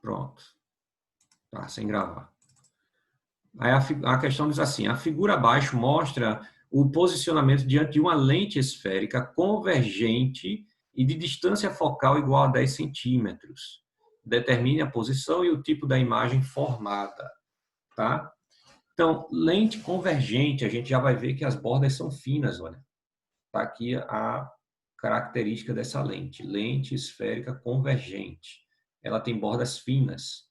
Pronto. Tá, sem gravar. Aí a questão diz assim, a figura abaixo mostra o posicionamento diante de uma lente esférica convergente e de distância focal igual a 10 centímetros. Determine a posição e o tipo da imagem formada. Tá? Então, lente convergente, a gente já vai ver que as bordas são finas, olha. Está aqui a característica dessa lente. Lente esférica convergente. Ela tem bordas finas.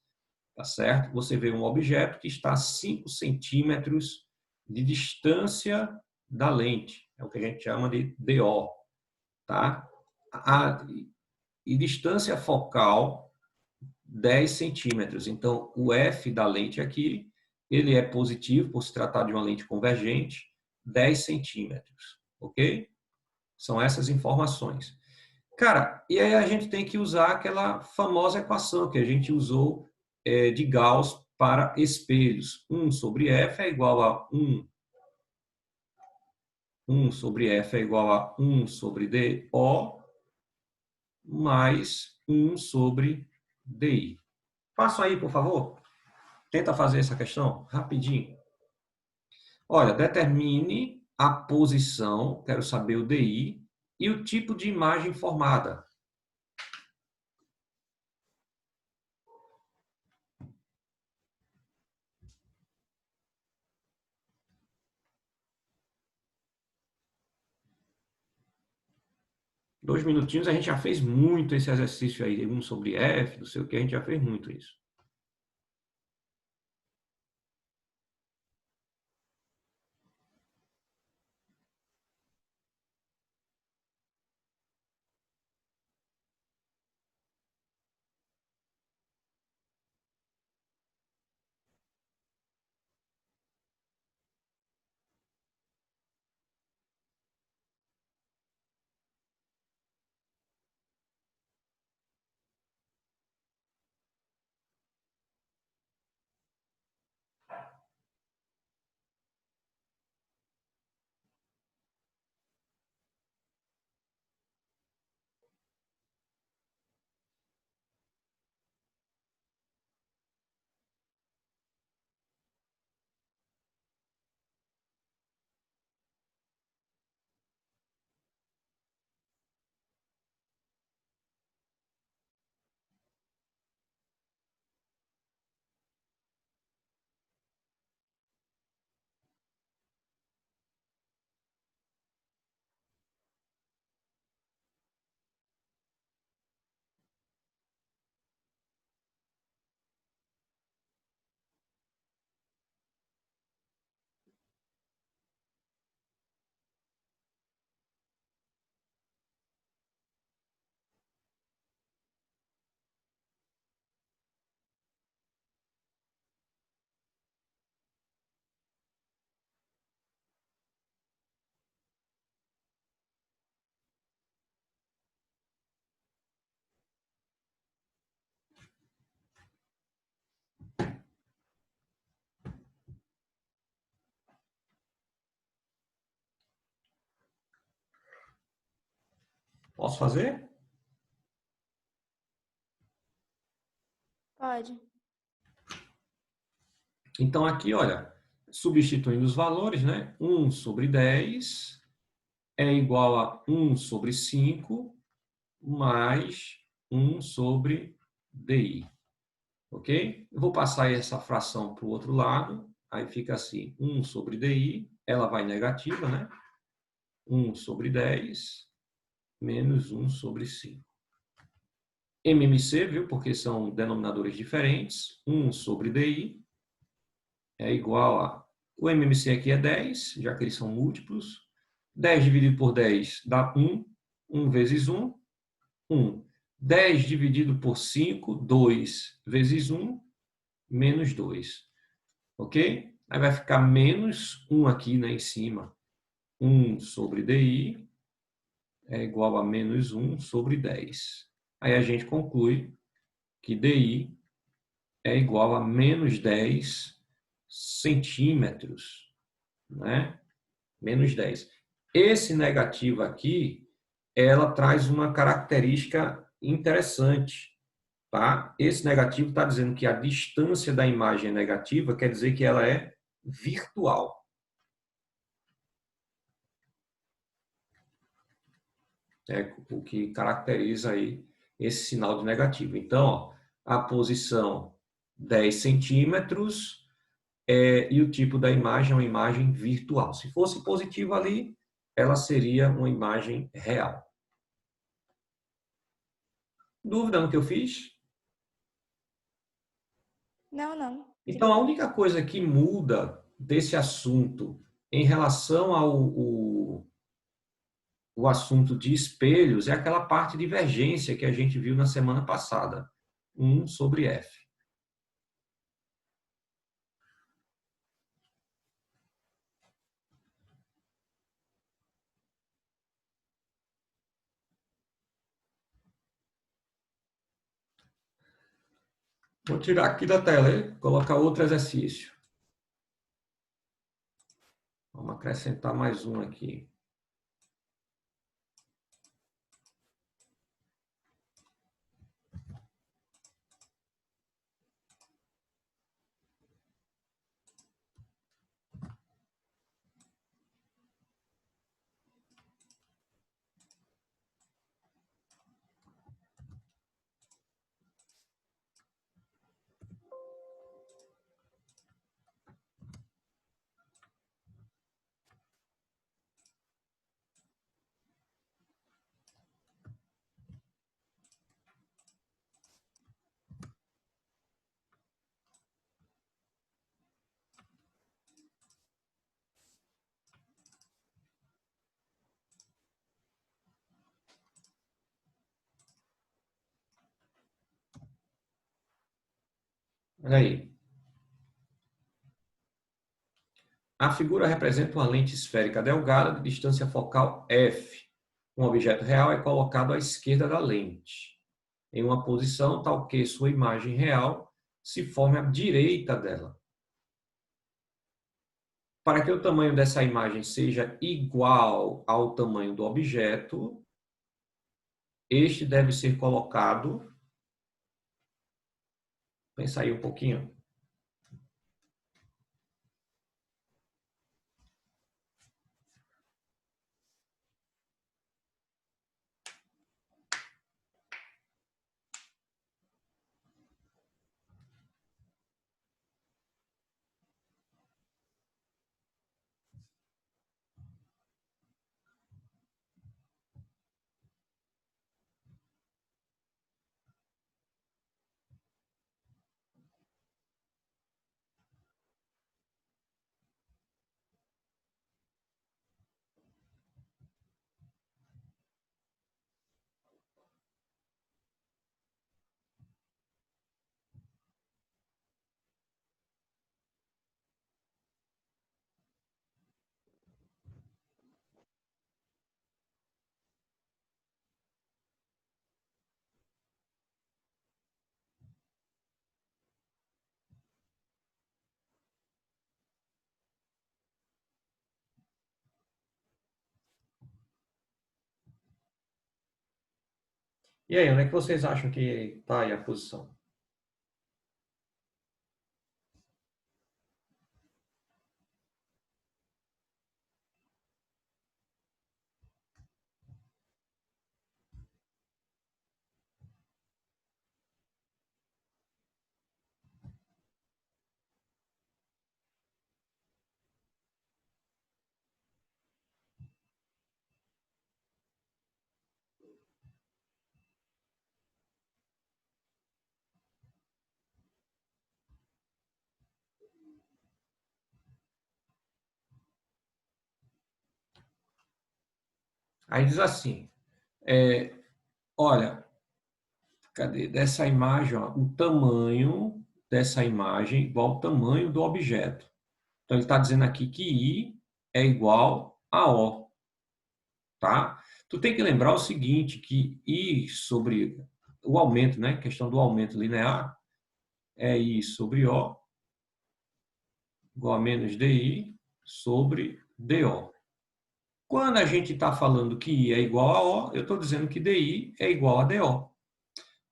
Tá certo? Você vê um objeto que está a 5 centímetros de distância da lente. É o que a gente chama de DO. Tá? E distância focal, 10 centímetros. Então, o F da lente aqui, ele é positivo, por se tratar de uma lente convergente, 10 centímetros. Ok? São essas informações. Cara, e aí a gente tem que usar aquela famosa equação que a gente usou de Gauss para espelhos. 1 sobre F é igual a 1 sobre F é igual a 1 sobre DO mais 1 sobre DI. Faça aí, por favor. Tenta fazer essa questão rapidinho. Olha, determine a posição, quero saber o DI, e o tipo de imagem formada. Dois minutinhos, a gente já fez muito esse exercício aí, 1 sobre F, não sei o que, a gente já fez muito isso. Posso fazer? Pode. Então, aqui, olha, substituindo os valores, né? 1 sobre 10 é igual a 1 sobre 5 mais 1 sobre DI. Ok? Eu vou passar aí essa fração para o outro lado. Aí fica assim, 1 sobre DI, ela vai negativa, né? 1 sobre 10 menos 1 sobre 5. MMC, viu? Porque são denominadores diferentes. 1 sobre DI é igual a... O MMC aqui é 10, já que eles são múltiplos. 10 dividido por 10 dá 1. 1 vezes 1, 1. 10 dividido por 5, 2 vezes 1, menos 2. Ok? Aí vai ficar menos 1 aqui, né, em cima. 1 sobre DI é igual a menos 1 sobre 10. Aí a gente conclui que DI é igual a menos 10 centímetros, né? Menos 10. Esse negativo aqui, ela traz uma característica interessante, Tá? Esse negativo está dizendo que a distância da imagem é negativa, quer dizer que ela é virtual. É o que caracteriza aí esse sinal de negativo. Então, ó, a posição 10 centímetros e o tipo da imagem é uma imagem virtual. Se fosse positiva ali, ela seria uma imagem real. Dúvida no que eu fiz? Não, não. Então, a única coisa que muda desse assunto em relação o assunto de espelhos é aquela parte de divergência que a gente viu na semana passada, 1 sobre F. Vou tirar aqui da tela e colocar outro exercício. Vamos acrescentar mais um aqui. Olha aí. A figura representa uma lente esférica delgada de distância focal f. Um objeto real é colocado à esquerda da lente, em uma posição tal que sua imagem real se forme à direita dela. Para que o tamanho dessa imagem seja igual ao tamanho do objeto, este deve ser colocado. Pensa aí um pouquinho. E aí, onde é que vocês acham que está aí a posição? Aí diz assim, olha, cadê? Dessa imagem, ó, o tamanho dessa imagem é igual ao tamanho do objeto. Então, ele está dizendo aqui que I é igual a O, tá? Tu tem que lembrar o seguinte, que I sobre o aumento, né? Questão do aumento linear, é I sobre O igual a menos DI sobre DO. Quando a gente está falando que I é igual a O, eu estou dizendo que DI é igual a DO.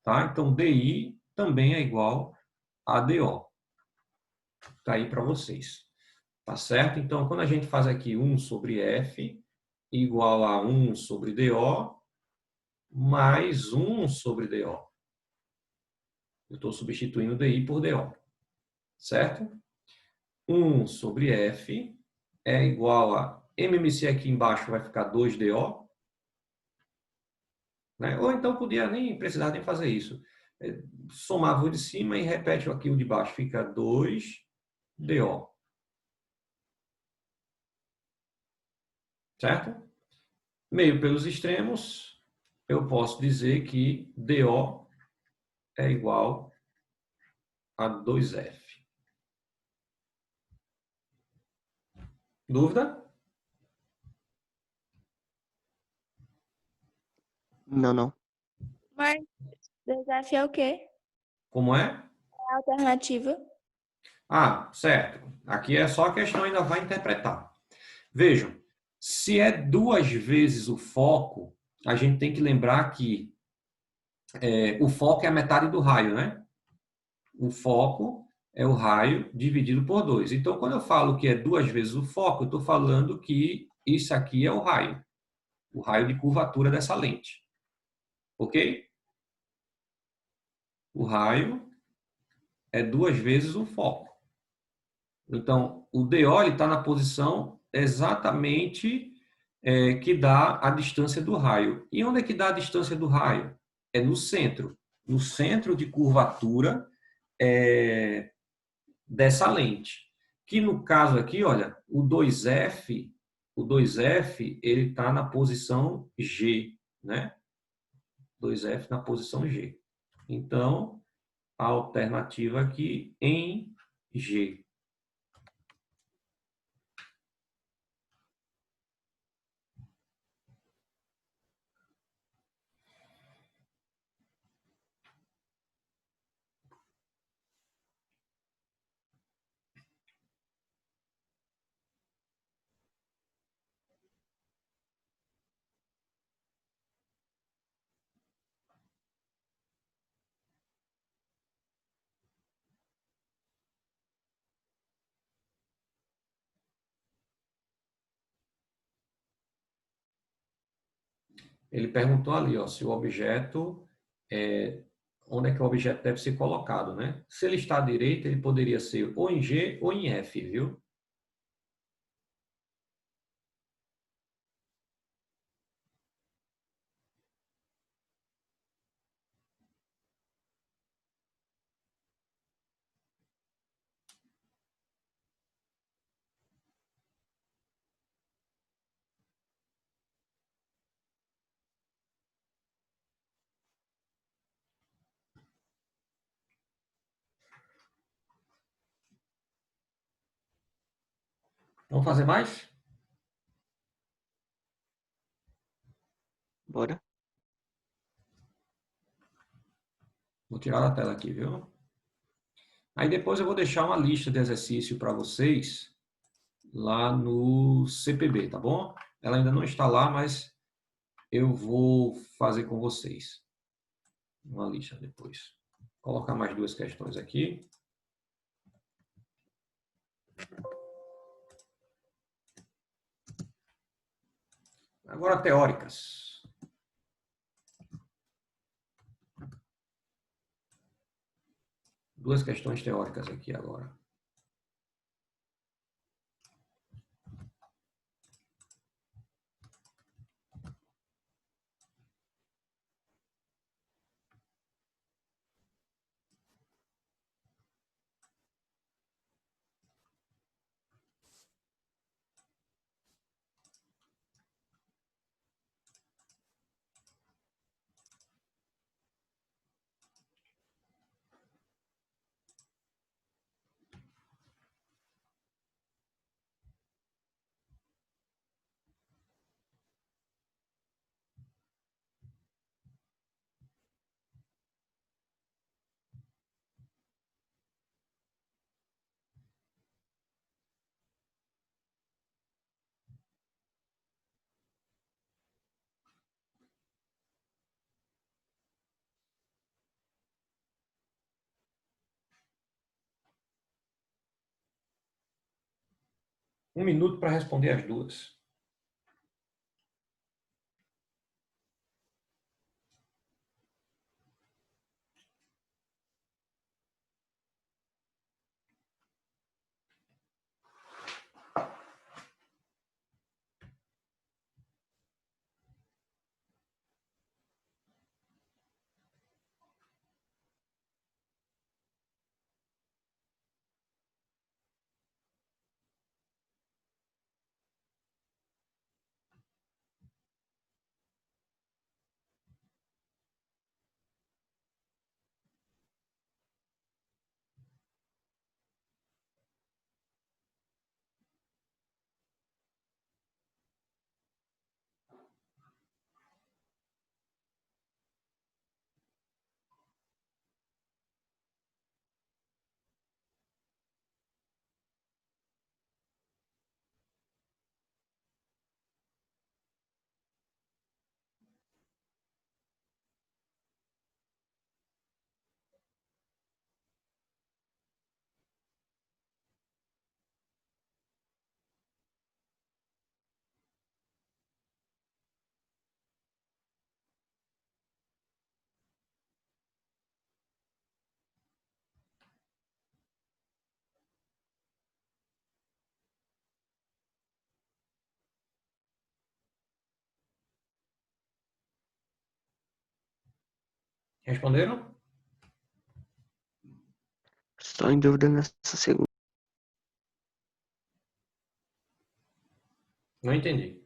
Tá? Então, DI também é igual a DO. Está aí para vocês. Tá certo? Então, quando a gente faz aqui 1 sobre F igual a 1 sobre DO mais 1 sobre DO. Eu estou substituindo DI por DO. Certo? 1 sobre F é igual a MMC aqui embaixo vai ficar 2DO. Né? Ou então podia nem precisar nem fazer isso. Somava o de cima e repete aqui o de baixo. Fica 2DO. Certo? Meio pelos extremos, eu posso dizer que DO é igual a 2F. Dúvida? Não, não. Mas desafio é o quê? Como é? É a alternativa. Ah, certo. Aqui é só a questão, ainda vai interpretar. Vejam, se é 2 vezes o foco, a gente tem que lembrar que o foco é a metade do raio, né? O foco é o raio dividido por 2. Então, quando eu falo que é 2 vezes o foco, eu estou falando que isso aqui é o raio de curvatura dessa lente. Ok? O raio é 2 vezes o foco. Então, o DO está na posição exatamente que dá a distância do raio. E onde é que dá a distância do raio? É no centro. No centro de curvatura dessa lente. Que no caso aqui, olha, o 2F ele está na posição G, né? 2F na posição G. Então, a alternativa aqui em G. Ele perguntou ali, ó, se o objeto, onde é que o objeto deve ser colocado, né? Se ele está à direita, ele poderia ser ou em G ou em F, viu? Vamos fazer mais? Bora. Vou tirar da tela aqui, viu? Aí depois eu vou deixar uma lista de exercício para vocês lá no CPB, tá bom? Ela ainda não está lá, mas eu vou fazer com vocês uma lista depois. Vou colocar mais 2 questões aqui. Agora teóricas. Duas questões teóricas aqui agora. Um minuto para responder as duas. Responderam? Só em dúvida nessa segunda. Não entendi.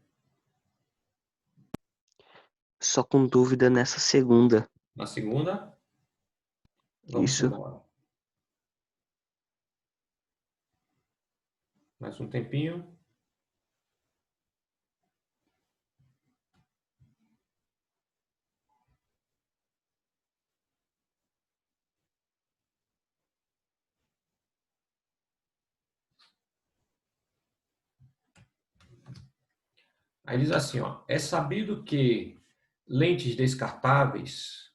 Só com dúvida nessa segunda. Na segunda, vamos Isso. embora. Mais um tempinho. Aí diz assim, ó, é sabido que lentes descartáveis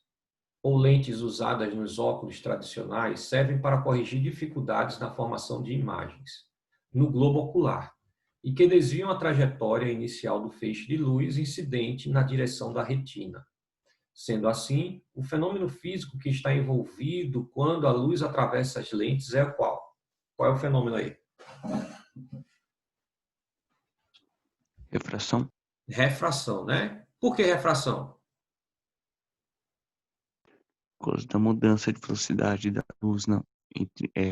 ou lentes usadas nos óculos tradicionais servem para corrigir dificuldades na formação de imagens no globo ocular e que desviam a trajetória inicial do feixe de luz incidente na direção da retina. Sendo assim, o fenômeno físico que está envolvido quando a luz atravessa as lentes é qual? Qual é o fenômeno aí? Refração. Refração, né? Por que refração? Por causa da mudança de velocidade da luz, não.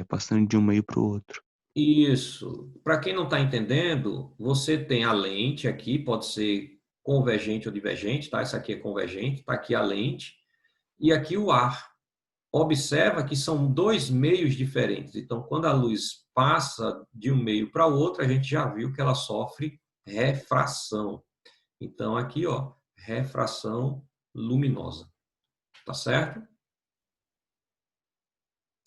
Passando de um meio para o outro. Isso. Para quem não está entendendo, você tem a lente aqui, pode ser convergente ou divergente, tá? Essa aqui é convergente, está aqui a lente, e aqui o ar. Observa que são dois meios diferentes. Então, quando a luz passa de um meio para o outro, a gente já viu que ela sofre refração. Então, aqui, ó, refração luminosa. Tá certo?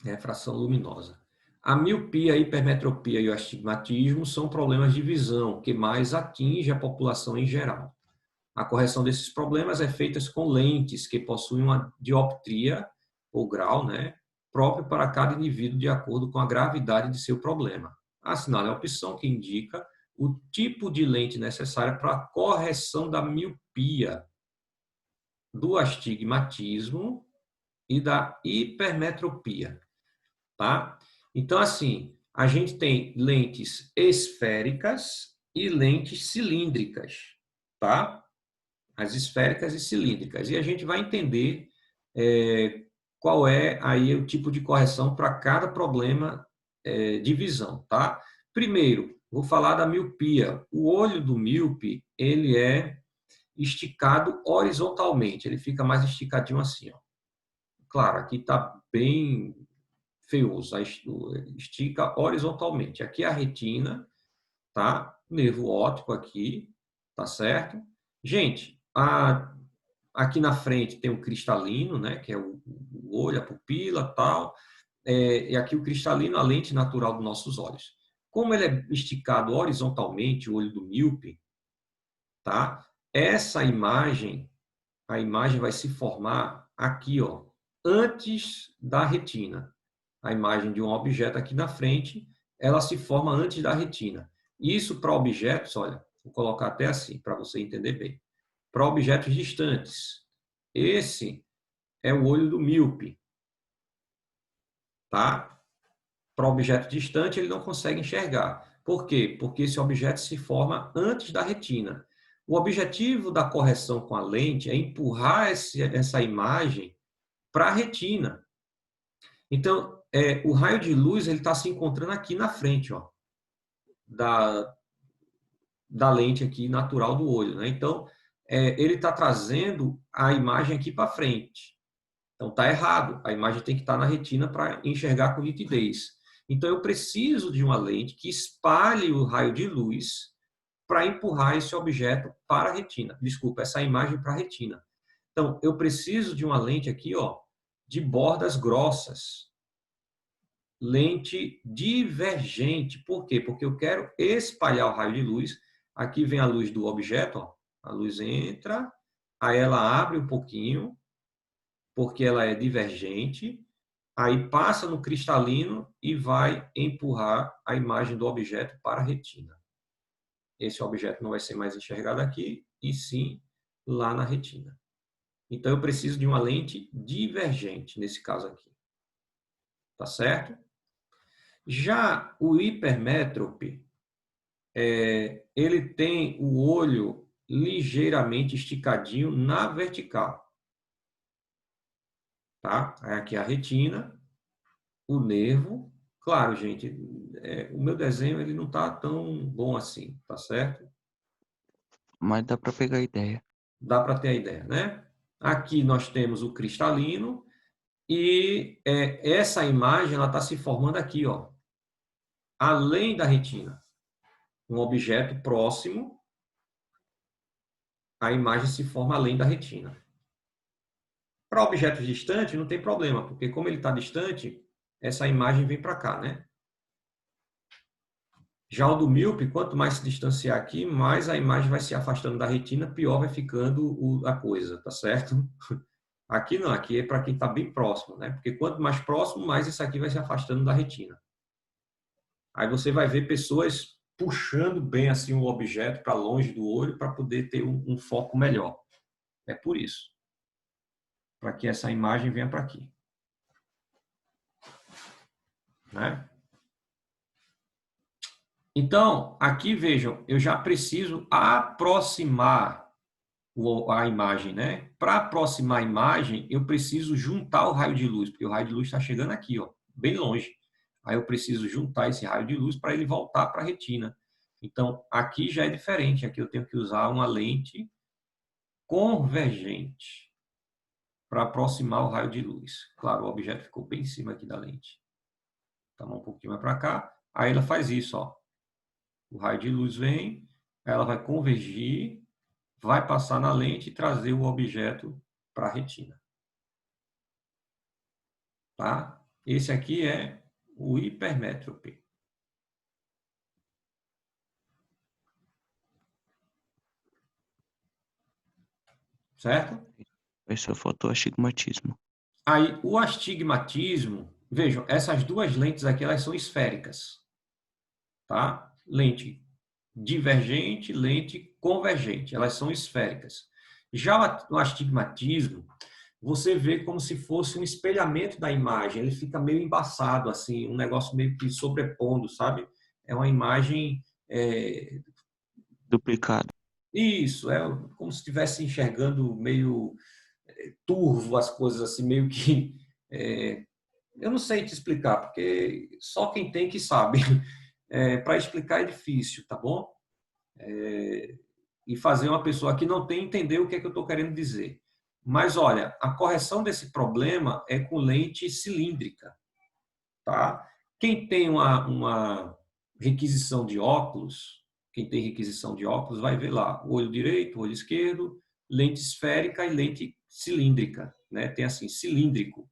Refração luminosa. A miopia, a hipermetropia e o astigmatismo são problemas de visão que mais atinge a população em geral. A correção desses problemas é feita com lentes que possuem uma dioptria ou grau, né, próprio para cada indivíduo de acordo com a gravidade de seu problema. Assinale a opção que indica o tipo de lente necessária para a correção da miopia, do astigmatismo e da hipermetropia. Tá? Então, assim, a gente tem lentes esféricas e lentes cilíndricas, tá? As esféricas e cilíndricas. E a gente vai entender qual é aí o tipo de correção para cada problema de visão, tá? Primeiro, vou falar da miopia. O olho do míope, ele é esticado horizontalmente, ele fica mais esticadinho assim, ó. Claro, aqui está bem feioso, estica horizontalmente. Aqui é a retina, tá? Nervo óptico aqui, tá certo? Gente, aqui na frente tem o cristalino, né? Que é o olho, a pupila, tal. E aqui o cristalino, a lente natural dos nossos olhos. Como ele é esticado horizontalmente, o olho do míope, tá? Essa imagem, a imagem vai se formar aqui, ó, antes da retina. A imagem de um objeto aqui na frente, ela se forma antes da retina. Isso para objetos, olha, vou colocar até assim, para você entender bem. Para objetos distantes. Esse é o olho do míope. Tá? Para objeto distante, ele não consegue enxergar. Por quê? Porque esse objeto se forma antes da retina. O objetivo da correção com a lente é empurrar essa imagem para a retina. Então, o raio de luz ele está se encontrando aqui na frente, ó, da lente aqui natural do olho, né? Então, ele está trazendo a imagem aqui para frente. Então, está errado. A imagem tem que estar na retina para enxergar com nitidez. Então, eu preciso de uma lente que espalhe o raio de luz para empurrar esse objeto para a retina. Desculpa, essa imagem para a retina. Então, eu preciso de uma lente aqui, ó, de bordas grossas. Lente divergente. Por quê? Porque eu quero espalhar o raio de luz. Aqui vem a luz do objeto, ó. A luz entra, aí ela abre um pouquinho, porque ela é divergente, aí passa no cristalino e vai empurrar a imagem do objeto para a retina. Esse objeto não vai ser mais enxergado aqui, e sim lá na retina. Então, eu preciso de uma lente divergente, nesse caso aqui. Tá certo? Já o hipermétrope, ele tem o olho ligeiramente esticadinho na vertical. Tá? Aqui é a retina, o nervo. Claro, gente, o meu desenho ele não está tão bom assim, tá certo? Mas dá para pegar a ideia. Dá para ter a ideia, né? Aqui nós temos o cristalino e essa imagem ela está se formando aqui, ó, além da retina. Um objeto próximo, a imagem se forma além da retina. Para objetos distantes não tem problema, porque como ele está distante, essa imagem vem para cá, né? Já o do míope, quanto mais se distanciar aqui, mais a imagem vai se afastando da retina, pior vai ficando a coisa, tá certo? Aqui não, aqui é para quem está bem próximo, né? Porque quanto mais próximo, mais isso aqui vai se afastando da retina. Aí você vai ver pessoas puxando bem assim o objeto para longe do olho para poder ter um foco melhor. É por isso. Para que essa imagem venha para aqui. Né? Então, aqui vejam, eu já preciso aproximar a imagem, né? Para aproximar a imagem, eu preciso juntar o raio de luz, porque o raio de luz está chegando aqui, ó, bem longe. Aí eu preciso juntar esse raio de luz para ele voltar para a retina. Então, aqui já é diferente. Aqui eu tenho que usar uma lente convergente para aproximar o raio de luz. Claro, o objeto ficou bem em cima aqui da lente. Então, um pouquinho mais para cá. Aí ela faz isso, ó. O raio de luz vem, ela vai convergir, vai passar na lente e trazer o objeto para a retina. Tá? Esse aqui é o hipermétrope. Certo? Esse é o fotoastigmatismo. Aí, o astigmatismo, vejam, essas duas lentes aqui, elas são esféricas. Tá? Lente divergente, lente convergente, elas são esféricas. Já o astigmatismo, você vê como se fosse um espelhamento da imagem, ele fica meio embaçado, assim, um negócio meio que sobrepondo, sabe? É uma imagem... Duplicado. Isso, é como se estivesse enxergando meio turvo as coisas, assim, meio que... eu não sei te explicar, porque só quem tem que sabe. Para explicar é difícil, tá bom? E fazer uma pessoa que não tem entender o que é que eu estou querendo dizer. Mas, olha, a correção desse problema é com lente cilíndrica. Tá? Quem tem uma requisição de óculos, quem tem requisição de óculos, vai ver lá, olho direito, olho esquerdo, lente esférica e lente cilíndrica. Né? Tem assim, cilíndrico,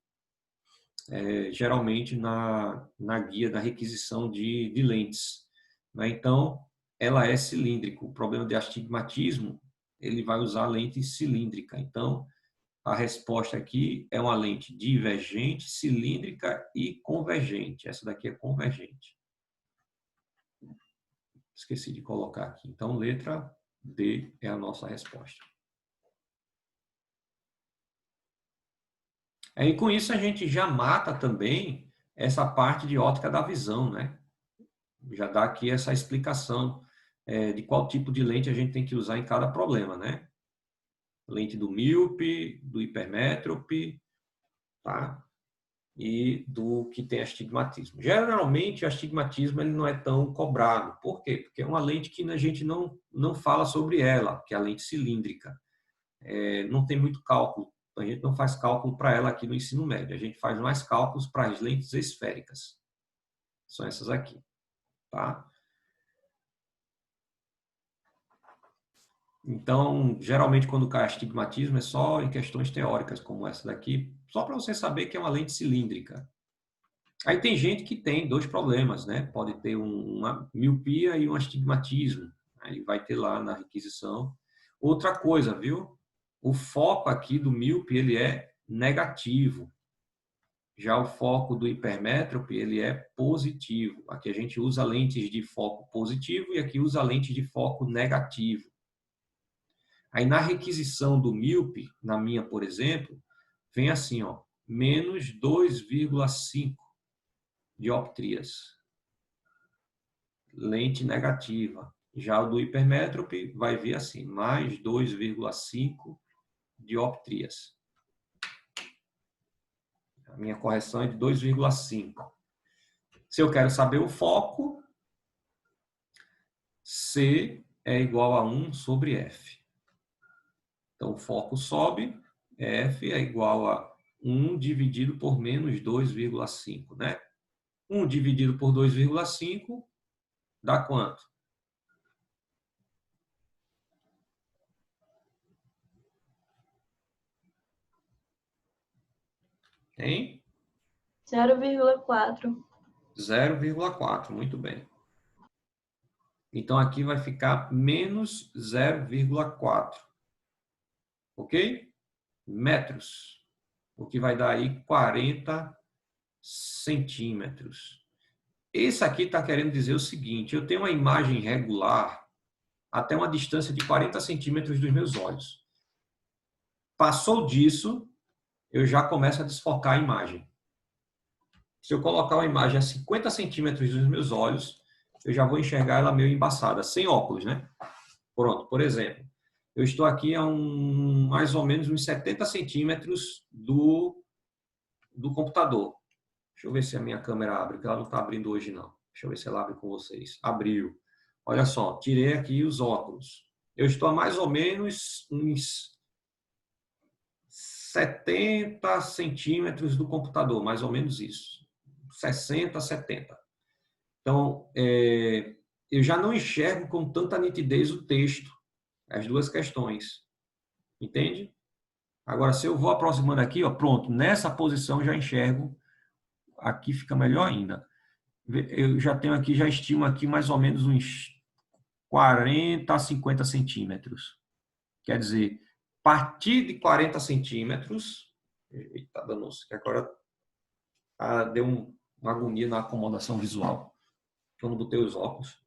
geralmente na guia da requisição de lentes. Né? Então, ela é cilíndrica. O problema de astigmatismo, ele vai usar lente cilíndrica. Então, a resposta aqui é uma lente divergente, cilíndrica e convergente. Essa daqui é convergente. Esqueci de colocar aqui. Então, letra D é a nossa resposta. Aí, com isso, a gente já mata também essa parte de ótica da visão, né? Já dá aqui essa explicação de qual tipo de lente a gente tem que usar em cada problema, né? Lente do míope, do hipermétrope, tá? E do que tem astigmatismo. Geralmente, o astigmatismo ele não é tão cobrado. Por quê? Porque é uma lente que a gente não fala sobre ela, que é a lente cilíndrica. Não tem muito cálculo. A gente não faz cálculo para ela aqui no ensino médio. A gente faz mais cálculos para as lentes esféricas. São essas aqui, tá? Então, geralmente, quando cai astigmatismo, é só em questões teóricas, como essa daqui, só para você saber que é uma lente cilíndrica. Aí tem gente que tem dois problemas, né? Pode ter uma miopia e um astigmatismo. Aí vai ter lá na requisição. Outra coisa, viu? O foco aqui do míope, ele é negativo. Já o foco do hipermétrope, ele é positivo. Aqui a gente usa lentes de foco positivo e aqui usa lentes de foco negativo. Aí na requisição do míope, na minha, por exemplo, vem assim, ó, menos 2,5 dioptrias. Lente negativa. Já o do hipermétrope vai vir assim, mais 2,5 dioptrias. A minha correção é de 2,5. Se eu quero saber o foco, C é igual a 1 sobre F. Então, o foco sobe, F é igual a 1 dividido por menos 2,5, né? 1 dividido por 2,5 dá quanto? Hein? 0,4. 0,4, muito bem. Então, aqui vai ficar menos 0,4. Ok? Metros. O que vai dar aí 40 centímetros. Esse aqui está querendo dizer o seguinte, eu tenho uma imagem regular até uma distância de 40 centímetros dos meus olhos. Passou disso, eu já começo a desfocar a imagem. Se eu colocar uma imagem a 50 centímetros dos meus olhos, eu já vou enxergar ela meio embaçada, sem óculos, né? Pronto, por exemplo, eu estou aqui a mais ou menos uns 70 centímetros do computador. Deixa eu ver se a minha câmera abre, porque ela não está abrindo hoje, não. Deixa eu ver se ela abre com vocês. Abriu. Olha só, tirei aqui os óculos. Eu estou a mais ou menos uns 70 centímetros do computador, mais ou menos isso. 60, 70. Então, eu já não enxergo com tanta nitidez o texto, as duas questões. Entende? Agora, se eu vou aproximando aqui, ó, pronto, nessa posição eu já enxergo, aqui fica melhor ainda. Eu já tenho aqui, já estimo aqui mais ou menos uns 40 a 50 centímetros. Quer dizer, a partir de 40 centímetros, eita, danou-se, que agora deu uma agonia na acomodação visual. Eu não botei os óculos.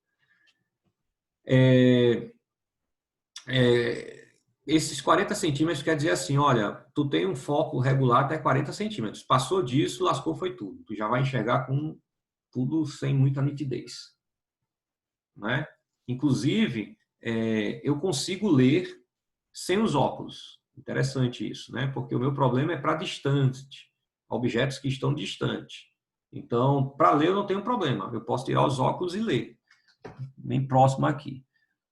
Esses 40 centímetros quer dizer assim, olha, tu tem um foco regular até 40 centímetros. Passou disso, lascou, foi tudo. Tu já vai enxergar com tudo sem muita nitidez. Né? Inclusive, eu consigo ler sem os óculos. Interessante isso, né? Porque o meu problema é para distante, objetos que estão distantes. Então, para ler eu não tenho problema. Eu posso tirar os óculos e ler. Bem próximo aqui.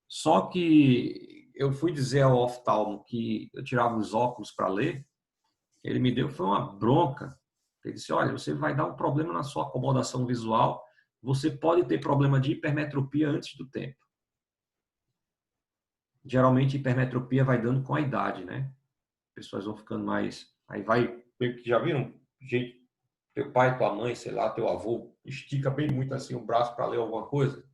Só que eu fui dizer ao oftalmo que eu tirava os óculos para ler, ele me deu foi uma bronca. Ele disse, olha, você vai dar um problema na sua acomodação visual, você pode ter problema de hipermetropia antes do tempo. Geralmente, hipermetropia vai dando com a idade, né? As pessoas vão ficando mais... Aí vai... Já viram? Gente, teu pai, tua mãe, sei lá, teu avô, estica bem muito assim o braço para ler alguma coisa?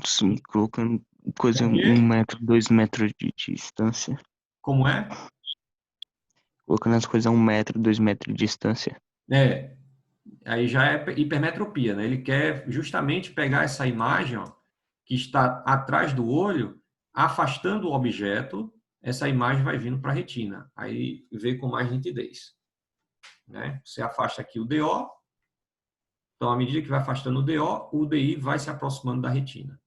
Sim, colocando coisa 1 metro, 2 metros de distância. Como é? Colocando as coisas a 1 metro, 2 metros de distância. Aí já é hipermetropia, né? Ele quer justamente pegar essa imagem, ó, que está atrás do olho, afastando o objeto, essa imagem vai vindo para a retina. Aí vê com mais nitidez. Né? Você afasta aqui o DO. Então, à medida que vai afastando o DO, o DI vai se aproximando da retina.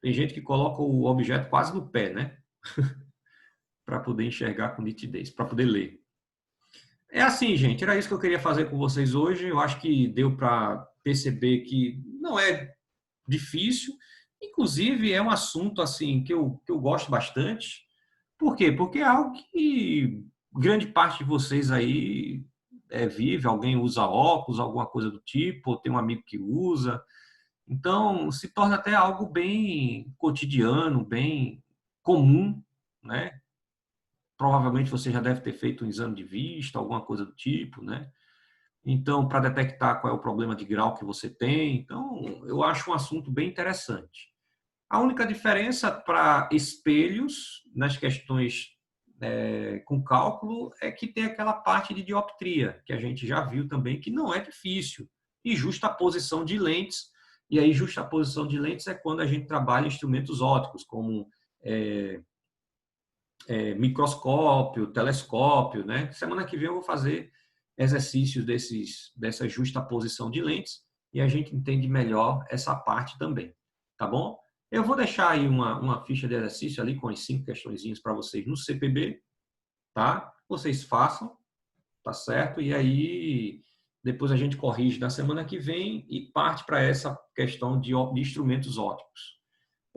Tem gente que coloca o objeto quase no pé, né? Para poder enxergar com nitidez, para poder ler. É assim, gente. Era isso que eu queria fazer com vocês hoje. Eu acho que deu para perceber que não é difícil. Inclusive, é um assunto assim que eu gosto bastante. Por quê? Porque é algo que grande parte de vocês aí vive. Alguém usa óculos, alguma coisa do tipo, ou tem um amigo que usa. Então, se torna até algo bem cotidiano, bem comum, né? Provavelmente você já deve ter feito um exame de vista, alguma coisa do tipo, né? Então, para detectar qual é o problema de grau que você tem. Então, eu acho um assunto bem interessante. A única diferença para espelhos, nas questões com cálculo, é que tem aquela parte de dioptria, que a gente já viu também, que não é difícil. E justaposição de lentes. E aí, justaposição de lentes é quando a gente trabalha instrumentos ópticos, como microscópio, telescópio, né? Semana que vem eu vou fazer exercícios dessa justaposição de lentes e a gente entende melhor essa parte também, tá bom? Eu vou deixar aí uma ficha de exercício ali com as 5 questõezinhas para vocês no CPB, tá? Vocês façam, tá certo? E aí depois a gente corrige na semana que vem e parte para essa questão de instrumentos ópticos.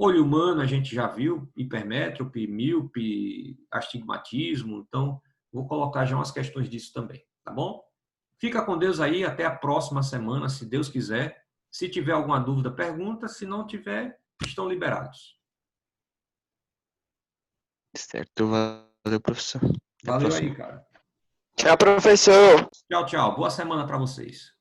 Olho humano a gente já viu, hipermétrope, míope, astigmatismo, então vou colocar já umas questões disso também, tá bom? Fica com Deus aí, até a próxima semana, se Deus quiser. Se tiver alguma dúvida, pergunta, se não tiver, estão liberados. Certo, valeu, professor. Até a Valeu próxima. aí, cara. Tchau, professor. Tchau, tchau. Boa semana para vocês.